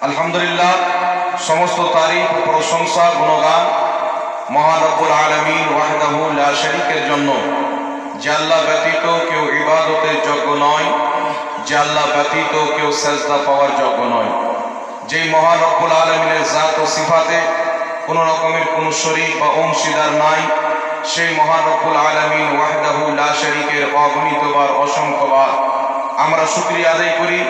আলহামদুলিল্লাহ, সমস্ত তারিফ ও প্রশংসা গুণগান মহান রব্বুল আলামিন ওয়াহদাহু লা শারীকের জন্য, যে আল্লাহ ব্যতীত কেউ ইবাদতের যোগ্য নয়, যে আল্লাহ ব্যতীত কেউ সেজদা পাওয়ার যোগ্য নয়। যেই মহান রব্বুল আলামিনের জাত ও সিফাতে কোনো রকমের কোনো শরীক বা অংশীদার নাই, সেই মহান রব্বুল আলামিন ওয়াহদাহু লা শারীকের অগণিতবার অসংখ্যবার আমরা শুকরিয়া আদায় করি,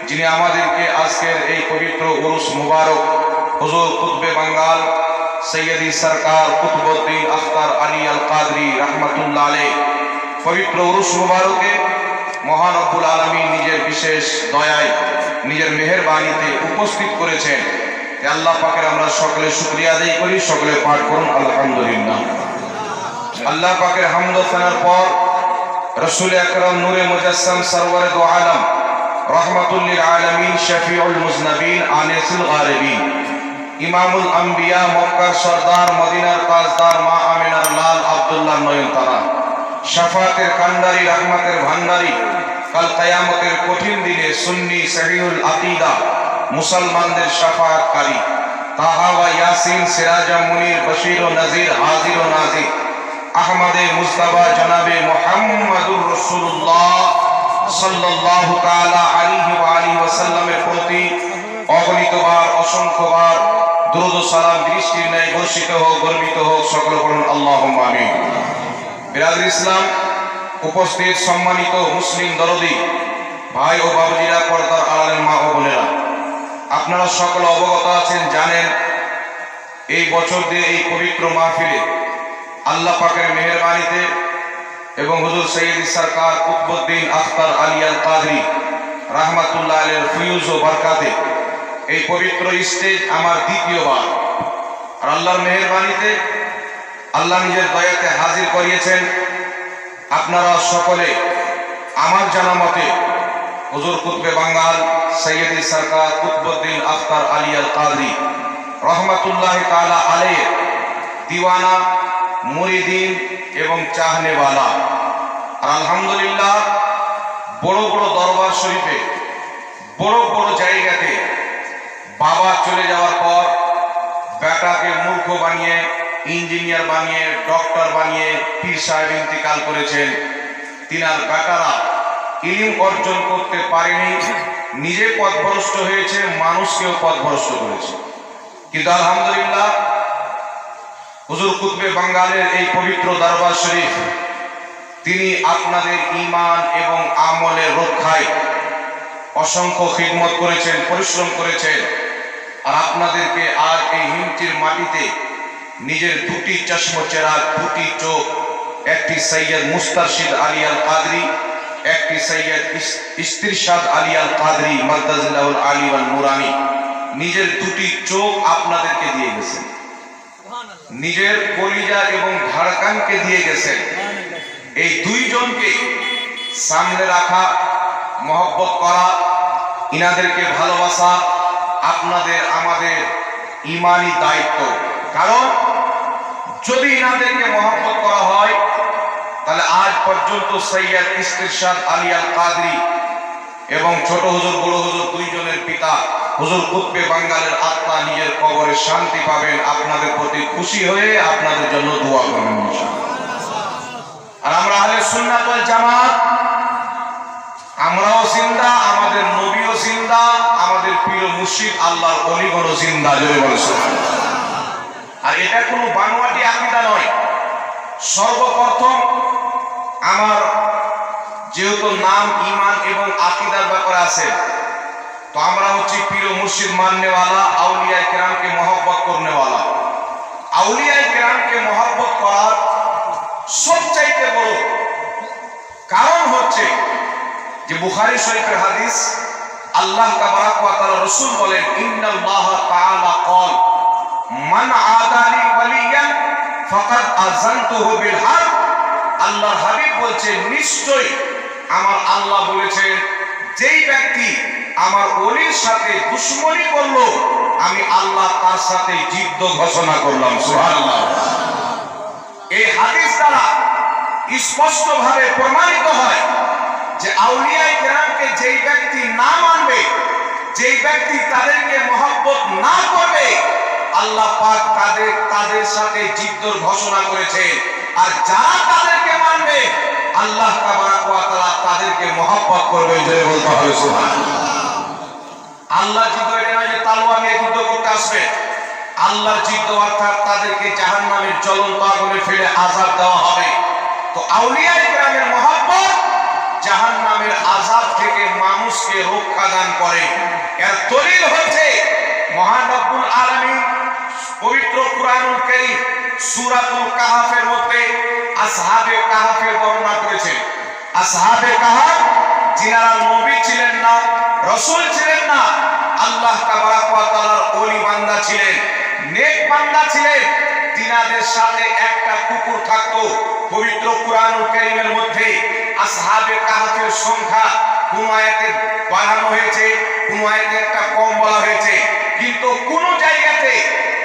যিনি আমাদেরকে আজকের এই পবিত্র উরুস মুবারক হুজুর কুতুবে বাঙ্গাল সৈয়দি সরকার কুতুবউদ্দিন আখতার আলী আল কাদরি রহমাতুল্লাহ আলাইহ পবিত্র উরুস মুবারকে মহান রব্বুল আলামিন নিজের বিশেষ দয়ায়, নিজের মেহেরবানিতে উপস্থিত করেছেন। আল্লাহ পাকের আমরা সকলে শুকরিয়া আদায় করি। সকলে পাঠ করুন আলহামদুলিল্লাহ। আল্লাহ পাকের হামদ ও সানার পর রাসূল আকরাম নূরে মুজাসসাম সরওয়ারে দু আলম রহমাতুল লিল আলামিন শফিউল মুজনবিন আনিসুল গারিবিন ইমামুল আম্বিয়া মক্কার সরদার মদিনার তাজদার মা আমিনার লাল আব্দুল্লাহ নয়নতারা শাফাতের কান্ডারি রহমতের ভান্ডারি কাল কিয়ামতের কঠিন দিনে সুন্নি সহিহুল আকীদা মুসলমানদের শাফাআতকারী তাহা ওয়া ইয়াসিন সিরাজা মুনির বশীর ও নজির হাজির ও নাজির আহমদে মুস্তাফা জনাবে মুহাম্মদুর রাসূলুল্লাহ সাল্লাল্লাহু তাআলা আলাইহি ওয়া আলিহি ওয়াসাল্লামের প্রতি অগণিতবার অসংখ্যবার দরুদ ও সালাম দৃষ্টির ন্যায় বর্ষিত হোক, গর্বিত হোক। সকলে বলুন আল্লাহুম্মা আমিন। বিরাদর ইসলাম, উপস্থিত সম্মানিত মুসলিম দরদি ভাই ও বাবুজিরা, পর্দার আড়ালের মা ও বোনেরা, আপনারা সকলে অবগত আছেন, জানেন এই বছর দিয়ে এই পবিত্র মাহফিলে আল্লাহ পাকের মেহেরবানিতে এবং হুজুর সৈয়দি সরকার কুতুবউদ্দিন আখতার আলী আল কাদরি রহমাতুল্লাহ আলাইহির ফিউজ ও বরকাতে এই পবিত্র স্টেজ আমার দ্বিতীয়বার। আর আল্লাহর মেহেরবানিতে আল্লাহ নিজের দয়াতে হাজির করিয়েছেন। আপনারা সকলে আমার জানা মতে হুজুর কুতুবে বাঙ্গাল সৈয়দি সরকার কুতুবউদ্দিন আখতার আলী আল কাদরি রহমাতুল্লাহ তাআলা আলাইহির দিওয়ানা, মুরিদিন এবং চাহনেওয়ালা। আর আলহামদুলিল্লাহ, বড় বড় দরবার শরীফে, বড় বড় জায়গাতে বাবা চলে যাওয়ার পর বেটাকে মূর্খ বানিয়ে, ইঞ্জিনিয়ার বানিয়ে, ডক্টর বানিয়ে পীর সাহেব ইন্তিকাল করেছেন। তিনার বেটারা ইলম অর্জন করতে পারেনি, নিজে পথভ্রষ্ট হয়েছে, মানুষকেও পথভ্রষ্ট করেছে। কিন্তু আলহামদুলিল্লাহ, হুজুর কুতুবে বাঙ্গালের এই পবিত্র দরবার শরীফ তিনি আপনাদের ঈমান এবং আমলের রক্ষায় অসংখ্য খিদমত করেছেন, পরিশ্রম করেছেন। আর আপনাদেরকে আজ এই হিমতির মাটিতে নিজের দুটি চশমা চেরাগ, দুটি চোখ, একটি সৈয়দ মুস্তারশিদ আলী আল কাদরি, একটি সৈয়দ ইস্তিরশাদ আলী আল কাদরি মাদ্দাজিল্লাহুল আলী ওয়াল নুরানি, নিজের দুটি চোখ আপনাদেরকে দিয়ে গেছেন, নিজের কলিজা এবং ধড়কনকে দিয়ে গেছেন। এই দুইজনকে সামনে রাখা, মহব্বত করা, ইনাদেরকে ভালোবাসা আপনাদের আমাদের ঈমানি দায়িত্ব। কারণ যদি ইনাদেরকে মহব্বত করা হয়, তাহলে আজ পর্যন্ত সৈয়দ ইস্তিরশাদ আলী আল কাদরি এবং ছোট হুজুর বড় হুজুর দুইজনের পিতা হুজুর কুতুবে বাঙ্গালের আত্মা নিজের কবরে শান্তি পাবেন। আপনাদের প্রতি খুশি হয়ে আপনাদের জন্য দোয়া করবেন ইনশাআল্লাহ। আর আমরা আহলে সুন্নাত ওয়াল জামাত, আমরাও জিন্দা, আমাদের নবীও জিন্দা, আমাদের প্রিয় মুর্শিদ আল্লাহর ওলিগণও জিন্দা। জোরে বলেন সুবহানাল্লাহ। আর এটা কোনো বানোয়াটি আকীদা নয়। সর্বপ্রথম আমার যেহেতু নাম ঈমান এবং আকীদার ব্যাপারে আছে, তো আমরা হচ্ছি পীর মুর্শিদ মাননেওয়ালা, আউলিয়া কেরামকে মহব্বত করনেওয়ালা। আউলিয়া কেরামকে মহব্বত করার সবচাইতে বড় কারণ হচ্ছে যে বুখারী শরীফের হাদিস, আল্লাহ তাবারাক ওয়া তাআলা রাসূল বলেন, ইন্নাল্লাহ তাআলা ক্বাল মান আদালি ওয়ালিয়ান ফাকাদ আযানতুহু বিল হারব। আল্লাহর হাবিব বলছেন, নিশ্চয়ই আমার আল্লাহ বলেছেন, যেই ব্যক্তি আমার ওলির সাথে দুশমনি করলো, আমি আল্লাহ তার সাথে যুদ্ধ ঘোষণা করলাম। সুবহানাল্লাহ। এই হাদিস দ্বারা স্পষ্টভাবে প্রমাণিত হয় যে আউলিয়া কেরামকে যেই ব্যক্তি না মানবে, যেই ব্যক্তি তাদেরকে আল্লাহ পাক তাদের সাথে জিদ্দর ঘোষণা করেছেন, আর যারা তাদেরকে মানবে আল্লাহ তাবারাক ওয়া তাআলা তাদেরকে মহব্বত করবেন। জয় বলতে হবে সুবহানাল্লাহ। আল্লাহ জিদ্দ এটা নয় যে তালোয়ার নিয়ে যুদ্ধ করতে আসবে। আল্লাহর জিদ্দ অর্থাৎ তাদেরকে জাহান্নামের জ্বলন্ত আগুনে ফেলে আযাব দেওয়া হবে। তো আউলিয়া কিরামের মহব্বত জাহান্নামের আযাব থেকে মানুষকে রক্ষা দান করে। এর দলিল হচ্ছে মহান রব্বুল আলামিন পবিত্র কুরআনুল কারীম সূরাতুল কাহফের মধ্যে আসহাবে কাহফের বর্ণনা করেছেন। আসহাবে কাহফ যিনারা নবী ছিলেন না, রাসূল ছিলেন না, আল্লাহ তাবারাক ওয়া তাআলার ওলি বান্দা ছিলেন, নেক বান্দা ছিলেন। তিনাদের সাথে একটা কুকুর থাকতো। পবিত্র কুরআনুল কারীমের মধ্যে আসহাবে কাহফের সংখ্যা কোন আয়াতে বাড়ানো হয়েছে, কোন আয়াতে একটা কম বলা হয়েছে, কিন্তু কোন জায়গাতে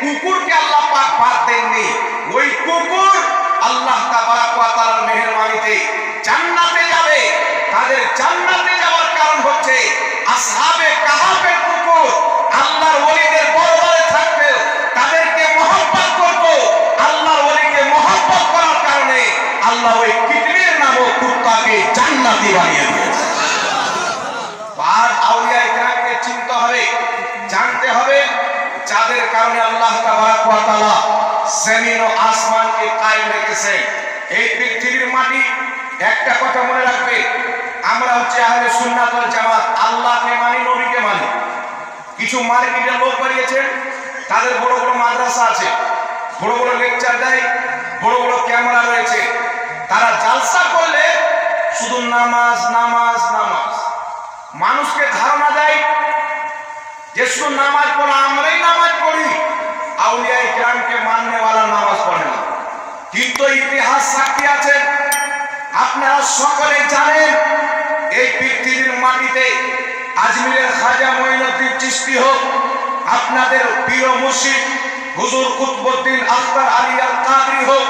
কুকুরকে আল্লাহ পাক বাদ দেননি। ওই কুকুর আল্লাহ তাবারাক ওয়া তাআলার মেহেরবানিতে জান্নাতে যাবে। তাদের জান্নাতে যাওয়ার কারণ হচ্ছে আসহাবে কাহফের কুকুর আল্লাহর ওলিদের দরবারে থাকবে, তাদেরকে মহব্বত করত। আল্লাহর ওলিকে মহব্বত করার কারণে আল্লাহ ওই কিতমির নামক কুত্তাকে জান্নাতি বানিয়ে দিয়েছে। আর আউলিয়া ইকরামকে চিনতে হবে, জানতে হবে, যাদের কারণে আল্লাহ তাবারাক ওয়া তাআলা জমিন ও আসমানকে কায়েম রেখেছেন। এই পৃথিবীর মাটি, একটা কথা মনে রাখবে, আমরা হচ্ছে আহলে সুন্নাত ওয়াল জামাত, আল্লাহকে মানি, নবীকে মানি। কিছু মার্কেটের লোক বাড়িয়েছেন, তাদের বড় বড় মাদ্রাসা আছে, বড় বড় লেকচার দেয়, বড় বড় ক্যামেরা রয়েছে। তারা জালসা করলে শুধু নামাজ নামাজ নামাজ, মানুষকে ধারণা দেয় যে শুধু নামাজ পড়া, আমরাই নামাজ পড়ি, আউলিয়া ইকরামকে মাননেওয়ালা নামাজ পড়ে না। কিন্তু ইতিহাস সাক্ষী আছে, আপনারা সকলে জানেন, এই পৃথিবীর মাটিতে আজমিরের খাজা মঈনুদ্দিন চিশতি হোক, আপনাদের প্রিয় মুর্শিদ হুজুর কুতুবউদ্দিন আখতার আলী আল কাদরি হোক,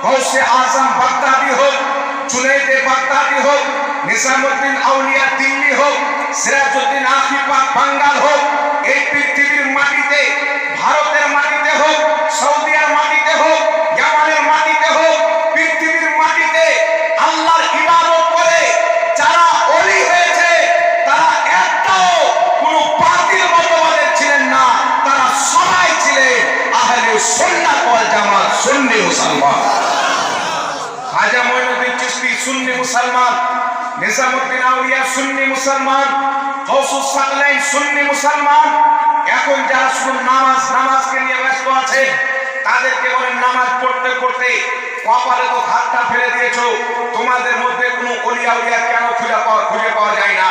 গৌসে আজম বাগদাদি হোক, জুনাইদে বাগদাদি হোক, নিজামউদ্দিন আউলিয়া দিল্লি হোক, সিরাজউদ্দিন আফিফা বাঙ্গাল হোক, এই পৃথিবীর মাটিতে, ভারতের মাটিতে হোক, সৌদিয়ার মাটিতে হোক, ইয়ামানের মাটিতে হোক, পৃথিবীর মাটিতে আল্লাহর ইবাদত করে যারা ওলি হয়েছে, তারা একটাও কোনো বাতিল মতবাদের ছিলেন না, তারা সবাই ছিলেন আহলে সুন্নাত ওয়াল জামাত, সুন্নি মুসলমান। খাজা মঈনুদ্দিন চিশতি সুন্নি মুসলমান, নিজামউদ্দিন আউলিয়া সুন্নি মুসলমান, গৌসুস সাকলাইন সুন্নি মুসলমান। এখন যারা শুধু নামাজকে নিয়ে ব্যস্ত আছে, তাদেরকে বলেন নামাজ পড়তে পড়তে কপালে তো হাতটা ফেলে দিয়েছো, তোমাদের মধ্যে কোনো ওলি আউলিয়া কেন খুঁজে পাওয়া যায় না?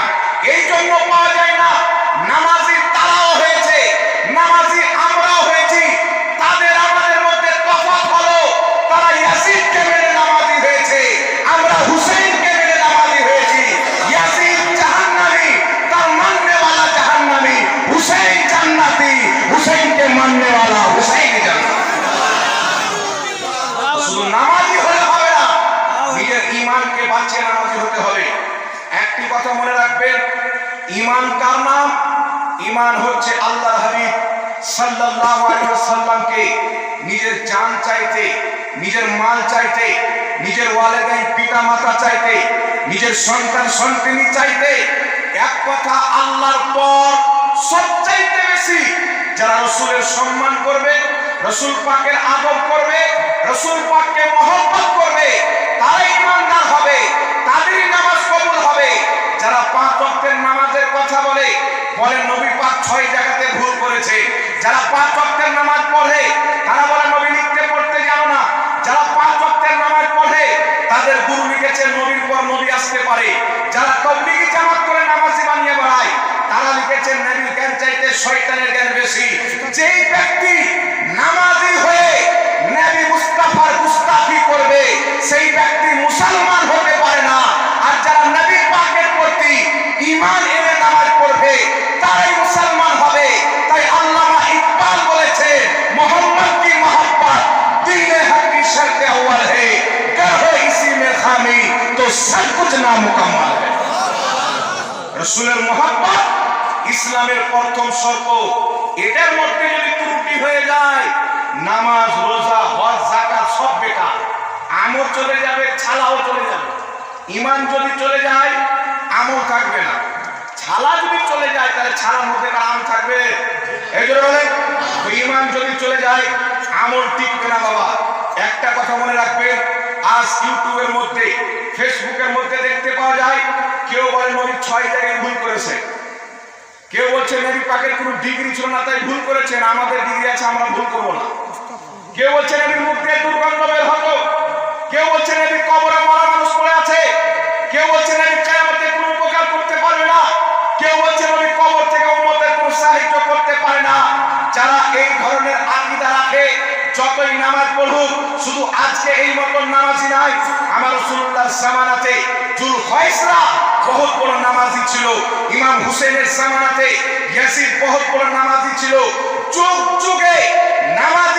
এই জন্য পাওয়া যায় না, নামাজি তারাও হয়েছে, নামাজি আমরাও হয়েছি। তাদের আমাদের মধ্যে তফাৎ হলো, তারা ইয়াসিদকে মেনে নামাজি হয়েছে, আমরা হুসাইনকে মেনে নামাজি হয়েছি। ইয়াসিদ জাহান্নামী, তার মাননেওয়ালা জাহান্নামী, হুসাইন জান্নাতি, হুসাইনকে মাননেওয়ালা হুসাইন জান্নাতি। শুধু নামাজি হলে হবে না, নিজের ঈমানকে বাঁচিয়ে নামাজি হতে হবে। একটি কথা মনে রাখবেন, ঈমান কার নাম? ঈমান হচ্ছে আল্লাহর হাবিব সাল্লাল্লাহু আলাইহি ওয়াসাল্লামকে নিজের জান চাইতে, নিজের মাল চাইতে, নিজের ওয়ালিদাইন পিতা মাতা চাইতে, নিজের সন্তান সন্তানি চাইতে, এক কথা আল্লাহর পর সবচাইতে বেশি যারা রাসূলের সম্মান করবে, রাসূল পাকের আদব করবে, রাসূল পাককে মহব্বত করবে, তারাই ঈমানদার হবে, তাদেরই নামাজ কবুল হবে। যারা 5 ওয়াক্তের নামাজের কথা বলে নবী পাক 6 জায়গাতে ভুল করেছে। যারা 5 ওয়াক্তের নামাজ পড়ে তারা বলে নবী লিখতে পড়তে জানো না। যারা 5 ওয়াক্তের নামাজ পড়ে তাদের গুরু লিখেছেন নবীর পর নবী আসতে পারে। যারা তাবলীগী জামাত করে নামাজি বানিয়ে বেড়ায় তারা লিখেছেন নবীর জ্ঞান চাইতে শয়তানের জ্ঞান বেশি। যেই ব্যক্তি নামাজি হয়ে নবী মুস্তাফার গুস্তাখি করবে সেই ব্যক্তি মুসলমান হতে পারে না। আর যারা নবী পাকের প্রতি ঈমান এনে নামাজ পড়বে তারাই মুসলমান হবে। তাই আল্লামা ইকবাল বলেছে মোহাম্মদ কি मोहब्बत दिल में हक की शर्त अव्वल है, कर हो इसी में खामी तो सब कुछ नामुकम्मल है। রাসূলের मोहब्बत ইসলামের প্রথম শর্ত। এটার মধ্যে যদি ত্রুটি হয়ে যায় নামাজ রোজা হজ যাকাত সব বেকার। আমল চলে যাবে, ছালাও চলে যাবে। ঈমান যদি চলে যায় আমল থাকবে না, ছালা যদি চলে যায় তাহলে ছালার মধ্যে আম থাকবে। এই জন্য বলেন ঈমান যদি চলে যায় আমল টিকবে না বাবা। একটা কথা মনে রাখবেন, আজ ইউটিউবের মধ্যে ফেসবুকের মধ্যে দেখতে পাওয়া যায় কেউ বলে নবী 6 জায়গায় ভুল করেছে, কেউ বলছে নবী পাকের কোনো ডিগ্রি ছিল না তাই ভুল করেছেন, আমাদের ডিগ্রি আছে আমরা ভুল করবো না। কেউ বলছে নবীর মুখ দিয়ে দুর্গন্ধ বের হতো, কেউ বলছে নবীর কবরে মরা মানুষ পড়ে আছে, কেউ বলছে নবী কিয়ামতে কোনো উপকার করতে পারবে না, কেউ বলছে নবী কবর থেকে উম্মতের কোনো সাহায্য করতে পারে না। যারা এই ধরনের আকীদা রাখে যতই নামাজ পড়ুক, শুধু আজকে এই মতন নামাজি নাই, আমার রাসূলুল্লাহর জামানাতে যুলখায়সরা বহুত বড় নামাজি ছিল, ইমাম হুসেনের জামানাতে ইয়াজিদ বহুত বড় নামাজি ছিল। যুগ যুগে নামাজ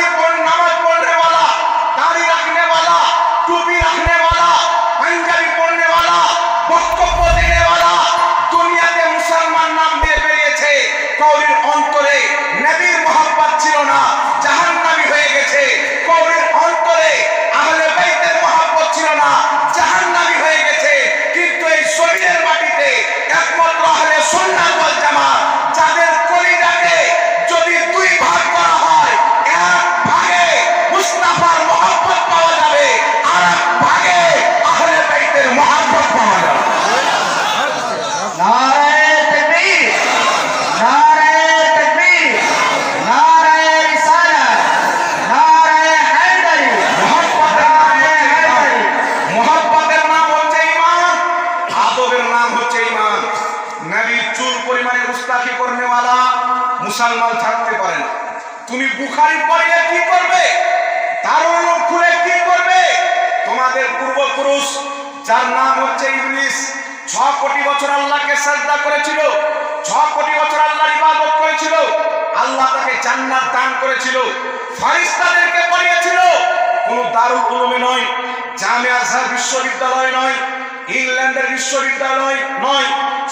পড়নে वाला, দাড়ি রাখনে वाला, টুপি রাখনে वाला, পাঞ্জাবি পড়নে वाला, বক্তব্য দেনে वाला দুনিয়াতে মুসলমান নাম দিয়ে বেরিয়েছে। কওরের অন্তরে নবীর মহব্বত ছিল না, জাহান্নামী হয়ে গেছে। কওরের অন্তরে আহলে বাইতের মহব্বত ছিল না, জাহান্নামী হয়ে গেছে। কিন্তু এই শরীরের মাটিতে একমাত্র আহলে সুন্নাত ওয়াল জামাত, যাদের কলিজাকে যদি দুই ভাগ করা হয়, এক ভাগে মুস্তাফার মহব্বত পাওয়া যাবে, আর এক ভাগে আহলে বাইতের মহব্বত পাওয়া যাবে। নারে তাকবীর, নারে তাকবীর, নারে রিসালাত, নারে হায়দারি। মহব্বতের নাম হচ্ছে ঈমান, আদবের নাম হচ্ছে ঈমান। নবীর চুল পরিমাণে গুস্তাখি করনে वाला মুসলমান থাকতে পারে না। তুমি বুখারী পড়িয়ে কি করবে, দারুল উলুম খুলে কি করবে? তোমাদের পূর্বপুরুষ যার নাম হচ্ছে ইবলিস 6 কোটি বছর আল্লাহকে সাজদা করেছিল, 6 কোটি বছর আল্লাহর ইবাদত করেছিল, আল্লাহ তাকে জান্নাত দান করেছিল, ফেরেশতাদেরকে পড়িয়েছিল। কোন দারুল উলুমে নয়, জামিয়া আজহার বিশ্ববিদ্যালয় নয়, ইংল্যান্ডের বিশ্ববিদ্যালয় নয়,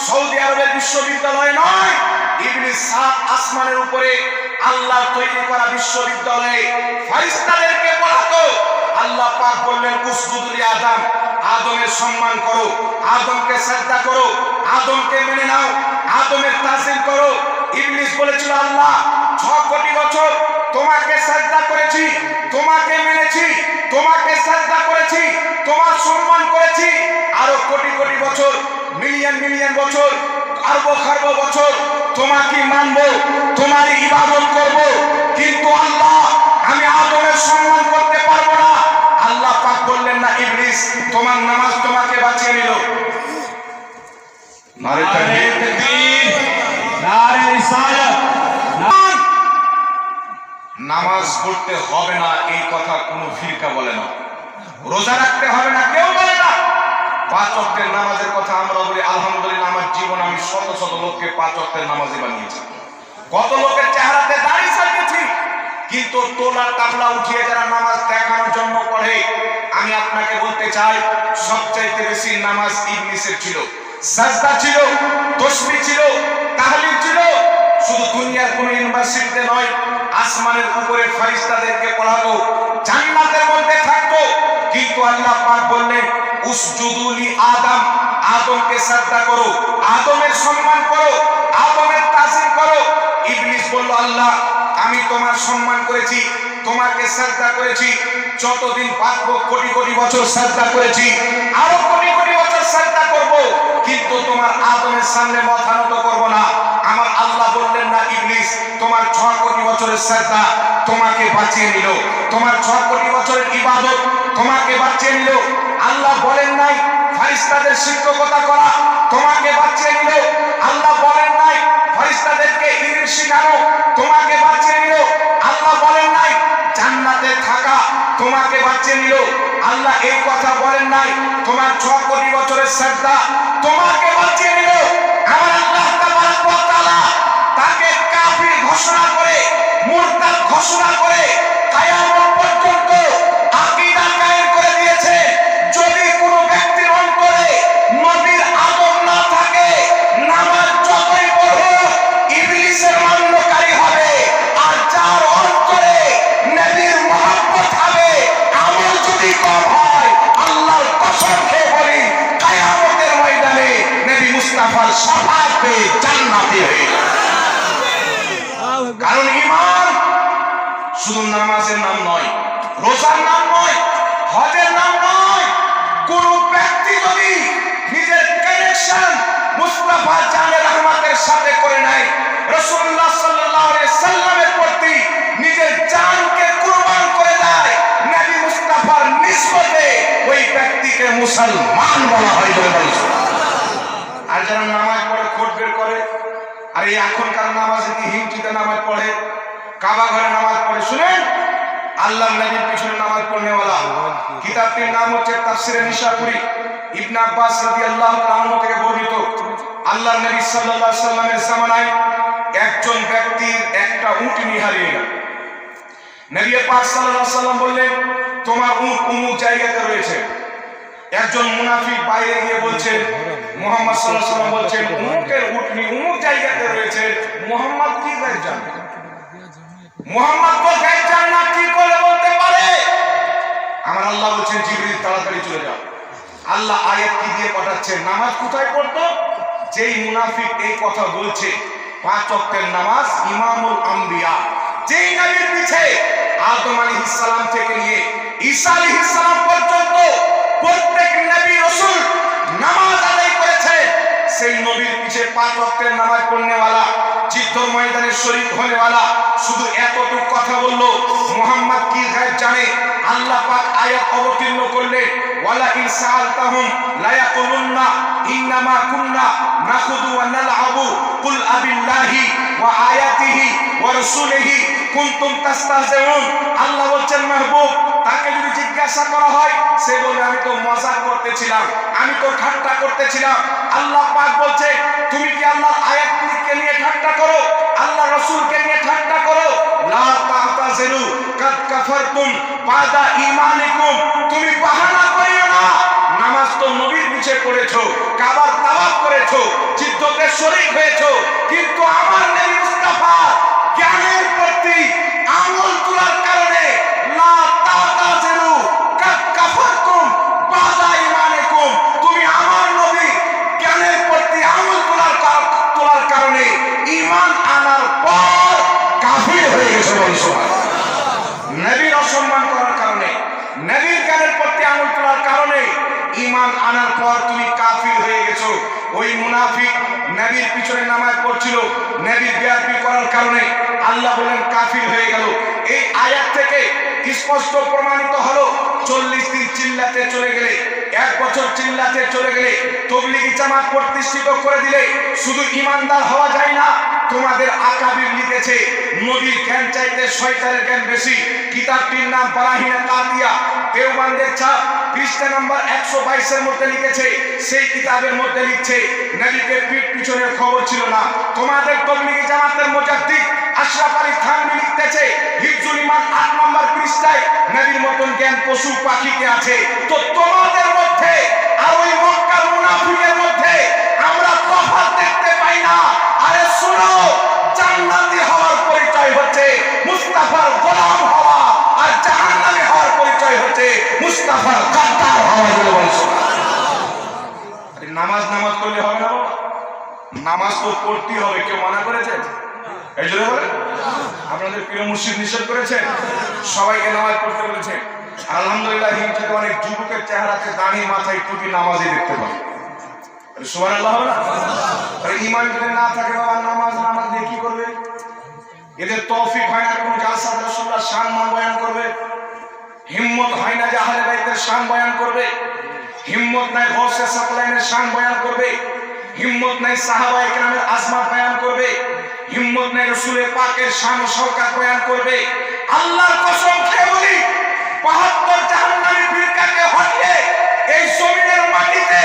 সৌদি আরবের বিশ্ববিদ্যালয় নয়, ইবলিস 7 আসমানের উপরে আল্লাহ তৈরি করা বিশ্ববিদ্যালয়ে ফেরেশতাদেরকে পড়াতো। আল্লাহ পাক বললেন উসজুদু লি আদম, আদমের সম্মান করো, আদমকে সাজদা করো, আদমকে মেনে নাও, আদমের তাজিম করো। ইবলিস বলেছিল আল্লাহ 6 কোটি বছর তোমাকে সাজদা করেছি, তোমাকে মেনেছি, তোমাকে সাজদা করেছি, তোমার সম্মান করেছি, আরো কোটি কোটি বছর, মিলিয়ন মিলিয়ন বছর, আরব খারব বছর তোমাকে মানবো, তোমার ইবাদত করব, কিন্তু আল্লাহ আমি আদমের সম্মান করতে পারবো না। আল্লাহ পাক বললেন না ইবলিস তোমার নামাজ তোমাকে বাঁচিয়ে নিল। নারে তাকবীর, নারে রিসালাত। নামাজ পড়তে হবে না এই কথা কোনো ফিরকা বলে না, রোজা রাখতে হবে না কেউ বলে না, 5 ওয়াক্তের নামাজের কথা আমরা বলি আলহামদুলিল্লাহ। আমার জীবন আমি শত শত লোককে 5 ওয়াক্তের নামাজি বানিয়েছি, কত লোকের চেহারাতে দাড়ি সাজিয়েছি, কিন্তু তোলা টাবলা উঠিয়ে যারা নামাজ দেখানোর জন্য পড়ে, আমি আপনাকে বলতে চাই সবচাইতে বেশি নামাজ ইবলিসের ছিল, সাজদা ছিল, তাসবিহ ছিল, তাহলিল ছিল। শুধু দুনিয়ার কোন ইউনিভার্সিটিতে নয়, আসমানের উপরে ফেরেশতাদেরকে পড়াতো, জান্নাতের মধ্যে থাকতো। কিন্তু আল্লাহ পাক বললেন উসজুদু লি আদম, আদমকে সাজদা করো, আদমের সম্মান করো, আদমের তাজিম করো। ইবলিস বলল আল্লাহ আমি তোমার সম্মান করেছি, তোমাকে সাজদা করেছি, যতদিন বাঁচবো কোটি কোটি বছর সাজদা করেছি, আরো কোটি কোটি বছর সাজদা করব, কিন্তু তোমার আদমের সামনে মাথা নত করব না। আমার আল্লাহ বললেন না ইবলিস তোমার 6 কোটি বছরের সাজদা তোমাকে বাঁচিয়ে নিল, তোমার 6 কোটি বছরের ইবাদত তোমাকে বাঁচিয়ে নিল। আল্লাহ বলেন নাই ফেরেশতাদের শিক্ষকতা করা তোমাকে বাঁচিয়ে নিল, আল্লাহ বলেন নাই ফেরেশতাদেরকে ইলম শেখানো তোমাকে বাঁচিয়ে নিল, আল্লাহ বলেন নাই জান্নাতে থাকা তোমাকে বাঁচিয়ে নিল, আল্লাহ এই কথা বলেন নাই তোমার 6 কোটি বছরের সাজদা তোমাকে বাঁচিয়ে নিল। আমার আল্লাহ তাবারক ওয়া তাআলা তাকে কাফির ঘোষণা করে, মুরতাদ ঘোষণা করে কিয়ামত পর্যন্ত আকীদা কায়েম করে দিয়েছে। যদি কোনো ব্যক্তির অন্তরে নবীর আদব না থাকে, নামাজ যতই পড়ুক ইবলিসের মান্যকারী হবে, আর যার অন্তরে নবীর শুধু নামাজের নাম নয়, রোজার নাম নয়, হজের নাম নয়। কোন ব্যক্তি যদি নিজের কানেকশন মুস্তাফা জানে রহমাতের সাথে করে নেয়, রাসূলুল্লাহ সাল্লাল্লাহু আলাইহি সাল্লামের প্রতি নিজের জানকে কুরবান করে দেয়, নবী মুস্তাফার নিসবতে ওই ব্যক্তিকে মুসলমান বলা হয়। আর যারা নামাজ পড়ে খোট বের করে, আর এই এখনকার নামাজে কি হিমচিতে নামাজ পড়ে, কাবা ঘরে নামাজ পড়ে, শুনেন আল্লাহর নবীর পিছনে নামাজ পড়নেওয়ালা কিতাবটির নাম হচ্ছে তাফসিরে নিশাপুরি। ইবনে আব্বাস রাদিয়াল্লাহু তাআলা আনহু থেকে বর্ণিত, আল্লাহর নবী সাল্লাল্লাহু আলাইহি সাল্লামের জামানায় একজন ব্যক্তির একটা উটনি হারিয়ে গেল। নবী পাক সাল্লাল্লাহু আলাইহি সাল্লাম বললেন, তোমার উট অমুক জায়গাতে রয়েছে। একজন মুনাফিক বাইরে গিয়ে বলছে, মুহাম্মদ সাল্লাল্লাহু আলাইহি সাল্লাম বলছেন অমুকের উটনি অমুক জায়গাতে রয়েছে। মুহাম্মদ কি গায়েব জানে? মুহাম্মদ তো গায়েব জানে না, কি করে বলতে পারে? আমার আল্লাহ বলছেন জিবরিল তাড়াতাড়ি চলে যাও। আল্লাহ আয়াত কি দিয়ে পাঠাচ্ছেন? নামাজ কোথায় পড়তো? যেই মুনাফিক এই কথা বলছে, 5 ওয়াক্তের নামাজ ইমামুল আম্বিয়া, যেই নবীর পিছে আদম আলাইহিস সালাম থেকে নিয়ে ঈসা আলাইহিস সালাম পর্যন্ত প্রত্যেক নবী রাসূল নামাজ আদায় করেছে, সেই নবীর পিছে 5 ওয়াক্তের নামাজ পড়নেওয়ালা, যুদ্ধ ময়দানে শরীক হনেওয়ালা শুধু এতটুকু কথা বললো, মুহাম্মদ কি গায়েব জানে? আল্লাহ পাক আয়াত অবতীর্ণ করলেন, ওয়ালা ইন সাআলতাহুম লা ইয়াকুলুন্না ইন্নামা কুন্না নাখুদু ওয়া নালআবু কুল আবিল্লাহি ওয়া আয়াতিহি ওয়া রাসূলিহি কুনতুম তাস্তাহজিউন। আল্লাহ বলছেন মাহবুব, তাকে যদি জিজ্ঞাসা করা হয় সে বলে আমি তো মজাক করতেছিলাম, আমি তো ঠাট্টা করতেছিলাম। আল্লাহ পাক বলছে তুমি কি আল্লাহর আয়াতকে নিয়ে ঠাট্টা করো, আল্লাহ রাসূলকে নিয়ে ঠাট্টা করো? লা তা'তাযিরু কাদ কাফারতুম বাদা ঈমানিকুম। তুমি বাহানা করিও না, নামাজ তো নবীর পিছে পড়েছো, কাবার তাওয়াফ করেছো, যুদ্ধতে শরীক হয়েছো, কিন্তু আমার নবী মুস্তাফা জ্ঞানের প্রতি আঙুল তোলার কারণে লা তা'তাযিরু কাদ কাফারতুম বাদা ঈমানিকুম, তুমি আমার নবী জ্ঞানের প্রতি আঙুল তোলার কারণে ঈমান আনার পর কাফির হয়ে গেছো। নবীর অসম্মান করার কারণে, নবীর জ্ঞানের প্রতি আঙুল তোলার কারণে ঈমান আনার পর তুমি কাফির হয়ে গেছো। ওই মুনাফিক নবীর পিছনে নামাজ পড়ছিল, নবীর বেয়াদবি করার কারণে আল্লাহ বলেন কাফির হয়ে গেল। এই আয়াত থেকে স্পষ্ট প্রমাণিত হলো 40 দিন চিল্লাতে চলে গেলে, 1 বছর চিল্লাতে চলে গেলে, তাবলীগী জামাত প্রতিষ্ঠিত করে দিলে শুধু ঈমানদার হওয়া যায় না। তোমাদের আকাবির লিখেছে নবীর জ্ঞান চাইতে শয়তানের জ্ঞান বেশি। কিতাবটির নাম বারাহিনে কাতিয়া, দেওবন্দের ছাপ, পৃষ্ঠা নাম্বার 122 এর মধ্যে লিখেছে। সেই কিতাবের মধ্যে লিখছে নবীকে পিঠ পিছনের খবর ছিল না। তোমাদের তাবলীগী জামাতের মুজাদ্দিদ আশরাফ আলী থানভী লিখতেছে হিফজুল ঈমান 8 নম্বর পৃষ্ঠায় নবীর মতন জ্ঞান পশু পাখিকে আছে। তো তোমাদের মধ্যে আর ওই মক্কার মুনাফিকের মধ্যে আমরা তফাৎ দেখতে পাই না। আরে শুনো, জান্নাতি হওয়ার পরিচয় হচ্ছে মুস্তাফার গোলাম হওয়া, আর জাহান্নামী হওয়ার পরিচয় হচ্ছে মুস্তাফার গাদ্দার হওয়া। নামাজ করলে হবে না বাবা, নামাজ তো পড়তেই হবে। কেউ মানা করেছে? এই জন্য বলে আপনাদের প্রিয় মুর্শিদ নিষেধ করেছে, সবাইকে নামাজ পড়তে বলেছে। আলহামদুলিল্লাহ হিমচিতে অনেক যুবকের চেহারাতে দাড়ি, মাথায় টুপি, নামাজই দেখতে পাই। সুবহানাল্লাহ হবে না? ঈমান যদি না থাকে বাবা, নামাজ দিয়ে কি করবে? এদের তৌফিক হয় না কোন জালসা রাসূলুল্লাহ শান মান বয়ান করবে, হিম্মত হয় না যে আহলে বাইতের শান বয়ান করবে, হিম্মত নাই গৌসে সাকলাইনের শান বয়ান করবে, হিম্মত নাই সাহাবায়ে কেরামের আজমত বয়ান করবে, হিম্মত নাই রাসূলের পাকের শান ও শওকত বয়ান করবে। আল্লাহর কসম খেয়ে বলি, ৭২ জাহান্নামী ফিরকাকে হটিয়ে এই জমিনের মাটিতে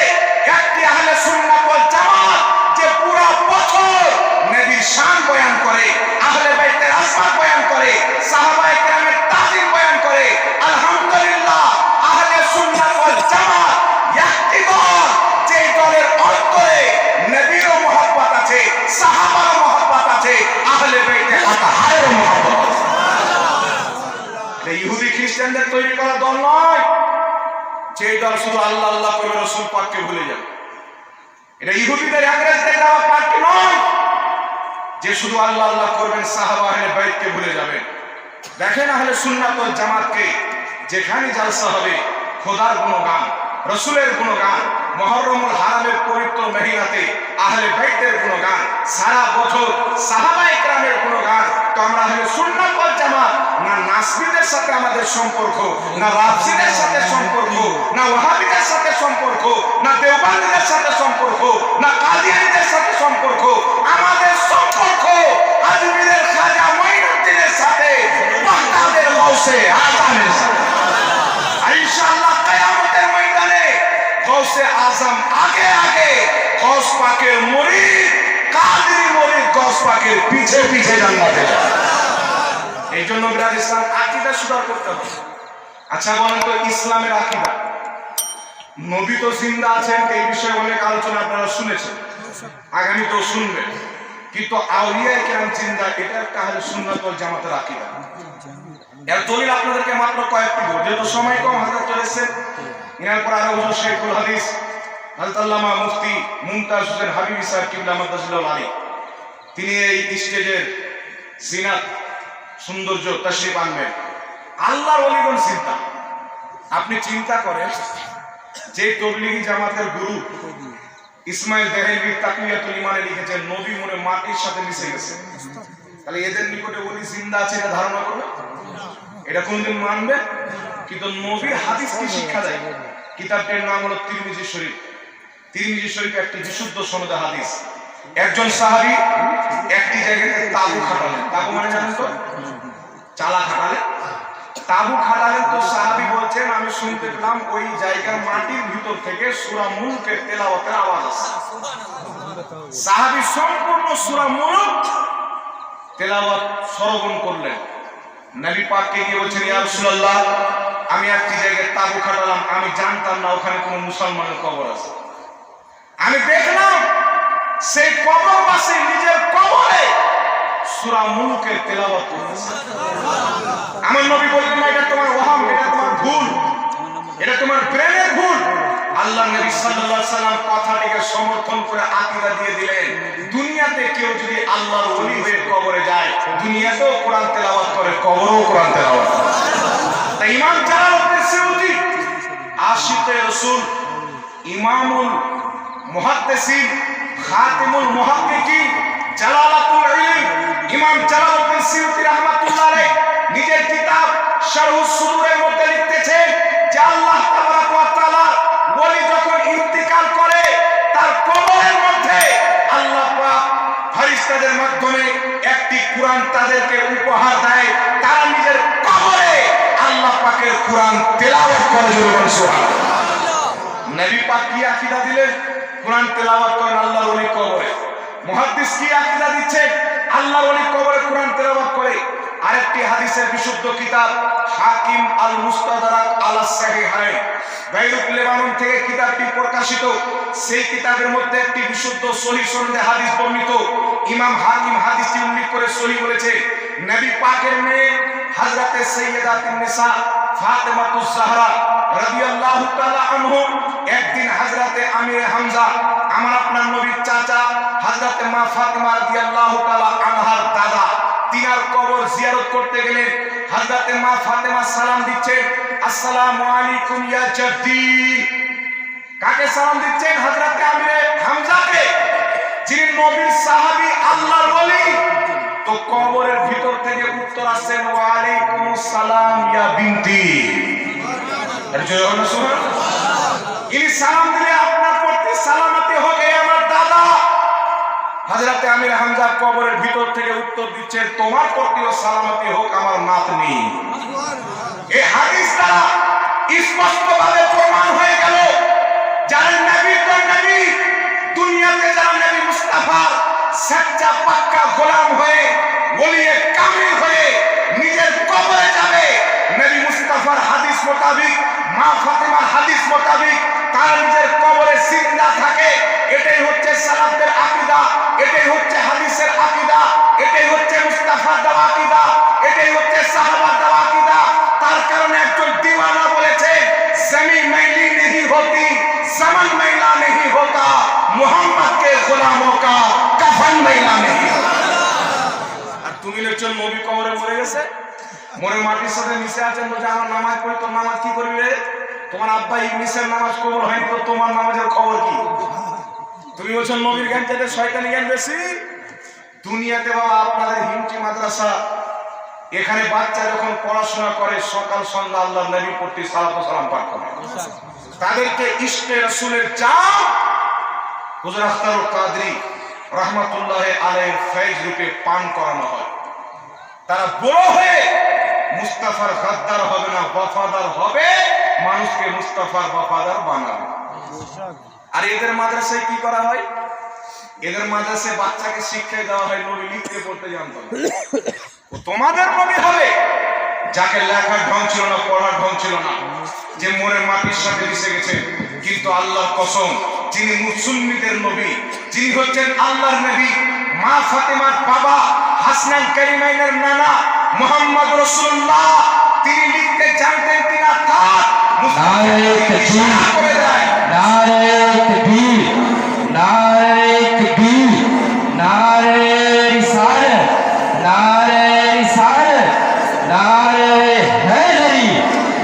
একটি আহলে সুন্নাত ওয়াল জামাত যে পুরো বছর নবীর শান বয়ান করে, আহলে বাইতের আজমত বয়ান করে, সাহাবায়ে কেরামের তাজিম বয়ান করে, আলহামদুলিল্লাহ আহলে সুন্নাত ওয়াল জামাত একটি দল, যে দলের অন্তরে নবীর মহব্বত আছে, সাহাবার মহব্বত আছে, আহলে বাইতের আতাহারের মহব্বত আছে। ইহুদি খ্রিস্টানদের তৈরি করা দল নয়, যে দল শুধু আল্লাহ আল্লাহ করে রাসূল পাককে ভুলে যাবে। এটা ইহুদিদের ইংরেজদের দেওয়া পার্টি নয়, যে শুধু আল্লাহ আল্লাহ করবেন, সাহাবা আহলে বাইতকে ভুলে যাবেন। দেখেন আহলে সুন্নাত ওয়াল জামাতকে, যেখানে জালসা হবে খোদার গুণগান, রসুলের গুণগান, মুহররমুল হারামের পবিত্র মহিনাতে আহলে বাইতের গুণগান, সারা বছর সাহাবায়ে কেরামের গুণগান। তো আমরা আহলে সুন্নাত ওয়াল জামাত না নাসবিদের সাথে আমাদের সম্পর্ক, না রাফজিদের সাথে সম্পর্ক, না ওয়াহাবিদের সাথে সম্পর্ক, না দেওবন্দিদের সাথে সম্পর্ক, না কাদিয়ানীদের সাথে সম্পর্ক। আমাদের সম্পর্ক আজমিরের খাজা মঈনুদ্দিনের সাথে, বাগদাদের গাউসে আজমের সাথে। আর ইনশাআল্লাহ কিয়ামতের ময়দানে গাউসে আজম আগে আগে গাউস পাকের মুরিদ, কাদেরী মুরিদ গাউস পাকের পিছে পিছে জান্নাতে যাবে। এই জন্য বিরাদ ইসলাম আকীদা সুধার করতে হবে। আচ্ছা বলেন তো, ইসলামের আকীদা, নবী তো জিন্দা আছেন, এই বিষয়ে অনেক আলোচনা আপনারা শুনেছেন, আগামী তো শুনবেন, কিন্তু আউলিয়ায়ে কেরাম জিন্দা, এটা একটা আহলে সুন্নাত ওয়াল জামাতের আকীদা। এর দলিল আপনাদেরকে মাত্র কয়েকটি বলবো, যেহেতু সময় কম, হাজার চলেছে। এর পর আরো হুজুর শেখুল হাদিস হযরত আল্লামা মুফতি মুমতাজ হোসেন হাবিবি সাহেব কিবলা মাদ্দাজিল্লাহ আলী, তিনি এই স্টেজের জিনাত সৌন্দর্য তাশরীফ আনবেন। আল্লাহর ওলিগণ চিন্তা, আপনি চিন্তা করেন যে তবলিগি জামাতের গুরু ইসমাইল দেহলভী তাকওয়াতুল ঈমানে লিখেছেন নবী মনে মাটির সাথে মিশে গেছে, তাহলে এদের নিকটে ওলি জিন্দা আছে এটা ধারণা করবে? এটা কোনদিন মানবে? কিন্তু নবীর হাদিস কি শিক্ষা দেয়? কিতাবটির নাম হলো তিরমিজি শরীফ। তিরমিজি শরীফ একটি বিশুদ্ধ সনদে হাদিস। একজন সাহাবী একটি জায়গাতে তাবু খাটালেন। তাবু মানে জানেন তো? চালা খাটালেন, তাবু খাটালেন। তো সাহাবী বলছেন, আমি শুনতে পেলাম ওই জায়গার মাটির ভিতর থেকে সূরা মুলকের তেলাওয়াতের আওয়াজ আসছে। সাহাবী সম্পূর্ণ সূরা মুলক তেলাওয়াত শ্রবণ করলেন। নবী পাককে গিয়ে বলছেন, ইয়া রাসূলুল্লাহ, আমি একটি জায়গায় তাবু খাটালাম, আমি জানতাম না ওখানে কোনো মুসলমানের কবর আছে। আমি দেখলাম সেই কবরবাসী নিজের কবরে সূরা মুলকের তেলাওয়াত করতেছে। আমার নবী বললেন, না, এটা তোমার ওহাম, এটা তোমার ভুল, এটা তোমার ব্রেনের ভুল। আল্লাহ নবী সাল্লাল্লাহু আলাইহি সাল্লাম কথাটিকে সমর্থন করে আকীদা দিয়ে দিলেন, দুনিয়াতে কেউ যদি আল্লাহর ওলি হয়ে কবরে যায়, দুনিয়াতেও কোরআন তেলাওয়াত করে, কবরেও কোরআন তেলাওয়াত করে। তাই ইমাম জালালউদ্দিন সিউতি, আশিকে রাসূল, ইমামুল মুহাদ্দিসিন, খাতিমুল মুহাক্কিকিন, জালালাতুল ইলম, ইমাম জালালউদ্দিন সিউতি রাহমাতুল্লাহ আলাইহি নিজের কিতাব শারহুস সুদুরের মধ্যে লিখতেছেন যে আল্লাহ তাবারাক ওয়া তাআলা ওলি যখন ইন্তিকাল করে, তার কবরের মধ্যে আল্লাহ পাক ফেরেশতাদের মাধ্যমে একটি কোরআন তাদেরকে উপহার দেয়। তারা নিজের কবরে আল্লাহ পাকের কোরআন তেলাওয়াত করে। সুবহানাল্লাহ। নবী পাক কি আকীদা দিলেন? কোরআন তেলাওয়াত করেন আল্লাহর ওলি কবরে। মুহাদ্দিস কি আকীদা দিচ্ছে? আল্লাহর ওলি কবরে কোরআন তেলাওয়াত করে। আরেকটি হাদিসের বিশুদ্ধ কিতাব হাকিম আল মুস্তাদরাক আলা সাহিহাইন, বেইরুত লেবানন থেকে কিতাবটি প্রকাশিত। সেই কিতাবের মধ্যে একটি বিশুদ্ধ সহিহ সনদে হাদিস বর্ণিত। ইমাম হাকিম হাদিসটি উল্লেখ করে সহিহ বলেছে, নবী পাকের মেয়ে হযরতে সাইয়্যিদাতুন নিসা ফাতেমাতুজ জাহরা রাদিয়াল্লাহু তাআলা আনহু একদিন হযরতে আমির হামজা, আমার আপনার নবীর চাচা হযরতে মা ফাতেমা রাদিয়াল্লাহু তাআলা আনহার দাদা, তিনার কবর জিয়ারত করতে গেলেন। হযরতে মা ফাতেমা সালাম দিচ্ছেন, আসসালামু আলাইকুম ইয়া জাদ্দি। কাকে সালাম দিচ্ছেন? হযরতে আমির হামজাকে, যিনি নবীর সাহাবী, আল্লাহর ওলি। তো কবরের ভিতর থেকে উত্তর আসেন, ওয়া আলাইকুমুস সালাম ইয়া বিনতি। এর জন্য সুবহানাল্লাহ। ইনি সালাম দিলে আপনার প্রতি সালামতি হোক, হে আমার দাদা। হযরতে আমির হামজা কবরের ভিতর থেকে উত্তর দিচ্ছেন, তোমার প্রতিও সালামতি হোক আমার নাতনি। এই হাদিস দ্বারা স্পষ্টভাবে প্রমাণ হয়ে গেল, যারা নবী তো নবী, দুনিয়াতে যারা নবী মুস্তাফার সচ্চা পাক্কা গোলাম হয়ে, ওলিয়ে কামিল হয়ে নিজের কবরে যাবে, নবী মুস্তাফার হাদিস মোতাবেক, মা ফাতেমার হাদিস মোতাবেক তার নিজের কবরে জিন্দা থাকে। এটাই হচ্ছে সালাফদের আকীদা, এটাই হচ্ছে হাদিসের আকীদা, এটাই হচ্ছে মুস্তাফার দেওয়া আকীদা, এটাই হচ্ছে সাহাবার দেওয়া আকীদা। তার কারণে একজন দিওয়ানা বলেছে, জমি मैली नहीं होती, ज़मन मैला नहीं होता, मोहम्मद के गुलामों का कफन मैला नहीं होता। আর তুমি লিখছেন নবী কবরে মরে গেছে, মরে মাটির সাথে মিশে আছেন, বলছে আমার নামাজ পড়ি, তোর নামাজ কি করবি রে? তোমার আব্বা ইংলিশের নামাজ কবর হয়নি তো তোমার নামাজের খবর কি? তুমি বলছো নবীর জ্ঞান চাইতে শয়তানি জ্ঞান বেশি। দুনিয়াতে বাবা আপনাদের হিমচি মাদ্রাসা, এখানে বাচ্চা যখন পড়াশোনা করে সকাল সন্ধ্যা আল্লাহ নবী প্রতি সালাত ও সালাম পাঠ করে, তাদেরকে ইশকে রাসূলের জাম হুজুর আখতারুল কাদরি রাহমাতুল্লাহ আলাইহির ফয়েজ রূপে পান করানো হয়। তারা বড় হয়ে মুস্তাফার গাদ্দার হবে না, ওয়াফাদার হবে, মানুষকে মুস্তাফার ওয়াফাদার বানাবে। আর এদের মাদ্রাসায় কি করা হয়? এদের মাদ্রাসায় বাচ্চাকে শিক্ষা দেওয়া হয় নবী লিখতে পড়তে জানতো না। ও তোমাদের নবী হবে যাকে লেখার ঢং ছিল না, পড়ার ঢং ছিল না, যে মনের মাটির সাথে মিশে গেছে। কিন্তু আল্লাহর কসম, যিনি মুসলমানদের নবী, যিনি হচ্ছেন আল্লাহর নবী, মা ফাতেমার বাবা, হাসনান কারিমাইনের নানা মুহাম্মদ রাসূলুল্লাহ, তিনি লিখতে জানতেন কিনা তা নারে তাকবীর, করে দেয়। নারে তাকবীর, নারে তাকবীর, নারে রিসালাত, নারে রিসালাত, নারে হায়দারি,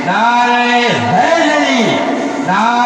নারে হায়দারি, নারে